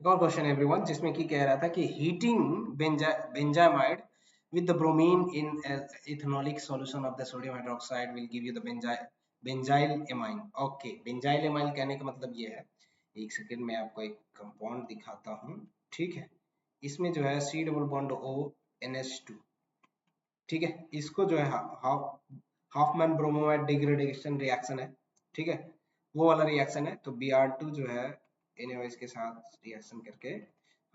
एक और question everyone जिसमें कि कह रहा था कि heating benzamide with the bromine in ethanolic solution of the sodium hydroxide will give you the benzyl amine. Okay, benzyl amine कहने का मतलब ये है, एक सेकेंड में आपको एक कंपाउंड दिखाता हूँ, ठीक है। इसमें जो है C double bond O NH2, ठीक है। इसको जो है हाफमैन ब्रोमोमाइड डिग्रेडेशन रिएक्शन है, ठीक है, वो वाला रिएक्शन है। तो Br2 जो है NaOH के साथ रिएक्शन करके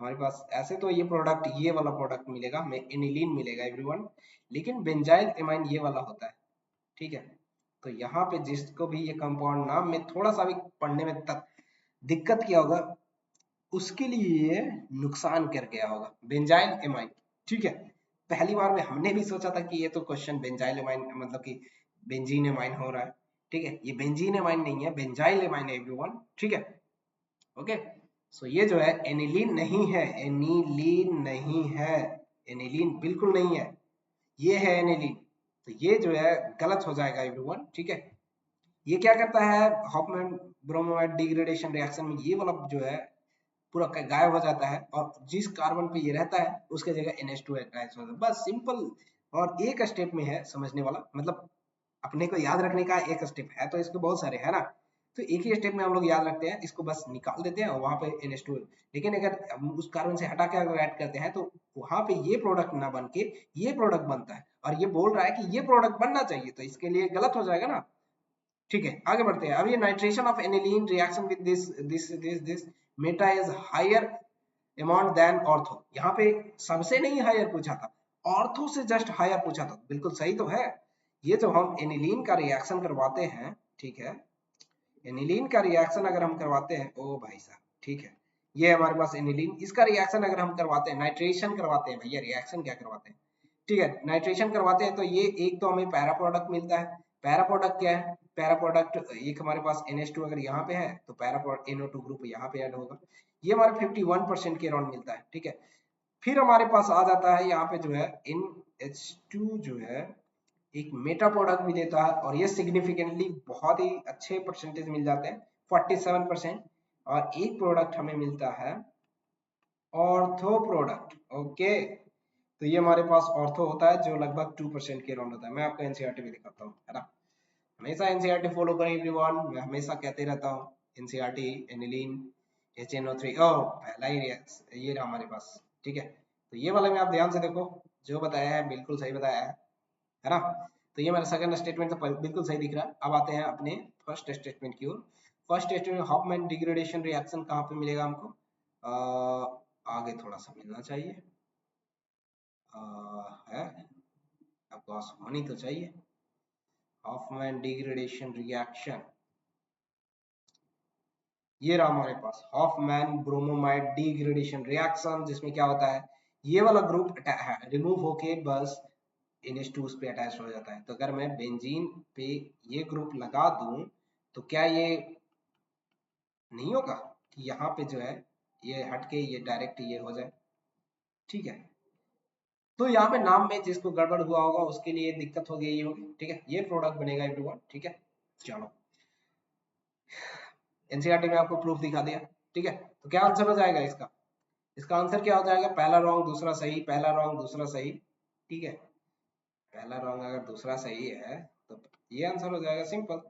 हमारे पास ऐसे तो ये प्रोडक्ट, ये वाला प्रोडक्ट मिलेगा हमें, एनिलीन मिलेगा एवरीवन, लेकिन बेंजाइल एमाइन ये वाला होता है, ठीक है। तो यहाँ पे जिसको भी ये कंपाउंड नाम में थोड़ा सा भी पढ़ने में दिक्कत किया होगा, उसके लिए ये नुकसान कर गया होगा, बेंजाइल एमाइन, ठीक है। पहली बार में हमने भी सोचा था कि ये तो क्वेश्चन बेंजाइल एमाइन मतलब कि बेंजीन एमाइन हो रहा है, ठीक है। ये बेंजीन एमाइन नहीं है, बेंजाइल एमाइन है एवरीवन, ठीक है। ओके, सो ये जो है एनिलीन नहीं है, एनिलीन नहीं है, एनिलीन बिल्कुल नहीं है, ये है एनिलीन। तो ये जो है गलत हो जाएगा एवरीवन, ठीक है। ये क्या करता है, हॉफमैन ब्रोमोमाइड डिग्रेडेशन रिएक्शन में ये वाला जो है पूरा गायब हो जाता है, और जिस कार्बन पे ये रहता है उसके जगह NH2 अटैच हो जाता है, बस सिंपल। और एक स्टेप में है समझने वाला, मतलब अपने को याद रखने का एक स्टेप है, तो इसके बहुत सारे है ना, तो एक ही स्टेप में हम लोग याद रखते हैं, इसको बस निकाल देते हैं और वहां पे NH2। लेकिन अगर हम उस कार्बन से हटा के अगर ऐड करते हैं तो वहां पे ये प्रोडक्ट ना बन के ये प्रोडक्ट बनता है, और ये बोल रहा है कि ये प्रोडक्ट बनना चाहिए, तो इसके लिए गलत हो जाएगा ना, ठीक है। आगे बढ़ते हैं। अब ये nitration of aniline reaction with this meta is higher amount than ortho, यहाँ पे सबसे नहीं हायर पूछा था, ऑर्थो से जस्ट हायर पूछा था, बिल्कुल सही तो है। ये जो हम एनिलीन का रिएक्शन करवाते हैं, ठीक है, एनिलीन का रिएक्शन अगर हम करवाते हैं, ओ भाई साहब, ठीक है, ये हमारे पास एनिलीन, इसका रिएक्शन अगर हम करवाते हैं, नाइट्रेशन करवाते हैं, भैया रिएक्शन क्या करवाते हैं, ठीक है, नाइट्रेशन करवाते हैं, तो ये एक तो हमें पैरा प्रोडक्ट मिलता है। पैरा प्रोडक्ट क्या है, पैरा प्रोडक्ट एक हमारे पास NH2 अगर यहाँ पे है तो पैरा NO2 ग्रुप यहाँ पे ऐड होगा, ये हमारे 51% के अराउंड मिलता है, ठीक है। फिर हमारे पास आ जाता है यहाँ पे जो है NH2 जो है एक मेटा प्रोडक्ट भी देता है, और ये सिग्निफिकेंटली बहुत ही अच्छे परसेंटेज मिल जाते हैं, 47%। और एक प्रोडक्ट हमें मिलता है ऑर्थो प्रोडक्ट, ओके। तो ये हमारे पास ऑर्थो होता है जो लगभग 2% के अराउंड होता है। मैं आपको एनसीईआरटी भी दिखाता हूँ, है ना, हमेशा एनसीईआरटी फॉलो करें एवरीवन, मैं हमेशा कहते रहता हूँ एनसीईआरटी, एनिलीन, HNO3, ओ पहला ही ये रहा हमारे पास, ठीक है। तो ये वाला में आप ध्यान से देखो, जो बताया है बिल्कुल सही बताया है ना। तो ये मेरा सेकंड स्टेटमेंट तो बिल्कुल सही दिख रहा है। अब आते हैं अपने फर्स्ट स्टेटमेंट की ओर। First statement, Hofmann degradation reaction कहाँ पे मिलेगा हमको, आगे थोड़ा सा मिलना चाहिए, है आपके पास होनी तो चाहिए, हॉफमैन डिग्रेडेशन रिएक्शन, ये रहा हमारे पास हॉफमैन ब्रोमोमाइड डिग्रेडेशन रिएक्शन, जिसमें क्या होता है, ये वाला ग्रुप रिमूव होके बस NH2 उस पे अटैच हो जाता है। तो अगर मैं बेंजीन पे ये ग्रुप लगा दूं तो क्या ये नहीं होगा कि यहाँ पे जो है ये हटके ये डायरेक्ट ये हो जाए, ठीक है। तो यहाँ पे नाम में जिसको गड़बड़ हुआ होगा उसके लिए दिक्कत हो गई होगी, ठीक है। ये प्रोडक्ट बनेगा एवरीवन, ठीक है। चलो, एनसीईआरटी में आपको प्रूफ दिखा दिया, ठीक है। तो क्या आंसर हो जाएगा इसका, इसका आंसर क्या हो जाएगा, पहला रॉन्ग दूसरा सही, पहला रॉन्ग दूसरा सही, ठीक है। पहला रॉन्ग अगर दूसरा सही है तो ये आंसर हो जाएगा, सिंपल।